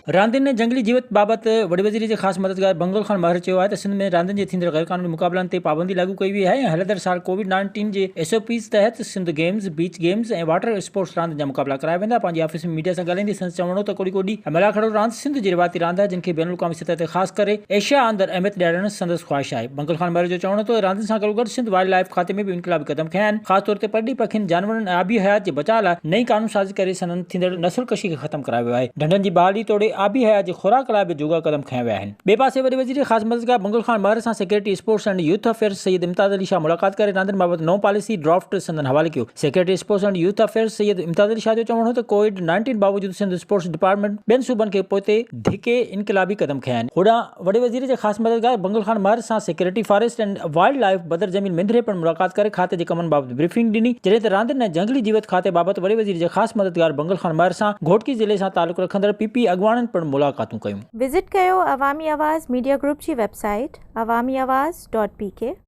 रांदियुनि ने जंगली जीवत बाबति वॾे वज़ीर जे ख़ासि मददगार बंगल ख़ान महर चयो आहे त सिंध में रांदियुनि जे थींदड़ ग़ैर क़ानूनी मुक़ाबलनि ते पाबंदी लागू कई वई आहे ऐं हलंदड़ साल कोविड-19 जे SOPs तहत सिंध गेम्स, बीच गेम्स ऐं वाटर स्पोर्ट्स रांदि जा मुक़ाबला कराया वेंदा। पंहिंजी ऑफिस में मीडिया सां ॻाल्हाईंदे संदसि चवणो त कोड़ी ऐं मलाखड़ो रांदि सिंध जी रिवायती रांदि आहे जिन खे बैनुल अक़वामी सतह ते ख़ासि करे एशिया अंदरि अहमियत ॾियारणु संदसि ख़्वाहिश आहे। बंगल ख़ान महर जो चवणो त रांदियुनि सां गॾोगॾु सिंध वाइल्ड लाइफ खाते में बि इनक़लाबी क़दम खंया आहिनि। ख़ासि तौर ते परॾी पखियुनि, जानवरनि ऐं आबी हयात जे बचाव लाइ नई कानून साज़ी करे संदनि थींदड़ नस्लकशी खे ख़तमु करायो वियो आहे। ढंढनि जी बहाली तोड़े आबी हयात जे खुराक लाइ बि जोगा क़दम खंया विया आहिनि। ॿिए पासे वॾे वज़ीर ख़ासि मददगार बंगल ख़ान महर सां secretary sports and youth affairs Syed Imtiaz Ali Shah मुलाक़ात करे रांदियुनि बाबति नओं पॉलिसी ड्राफ्ट संदनि हवाले कयो। Secretary sports and youth affairs Syed Imtiaz Ali Shah जो चवणो हो त कोविड-19 बावजूदि सिंध स्पोर्ट्स डिपार्टमेंट ॿियनि सूबनि खे पोइते धिके इनक़लाबी क़दम खंया आहिनि। होॾां वॾे वज़ीर जे ख़ासि मददगार बंगल ख़ान महर सां secretary forest and wildlife बदर जमीन मिंदरे पिणु मुलाक़ात करे खाते जे कमनि बाबति ब्रीफिंग ॾिनी। जॾहिं त रांदियुनि ऐं जंगली जीवत खाते बाबति वॾे वज़ीर जे ख़ासि मददगार बंगल ख़ान महर सां घोटकी ज़िले सां तालुक़ रखंदड़ PP अॻवाननि पिणु मुलाक़ातूं कयूं। विज़िट कयो अवामी आवाज़ मीडिया ग्रुप जी वेबसाइट awamiawaz.pk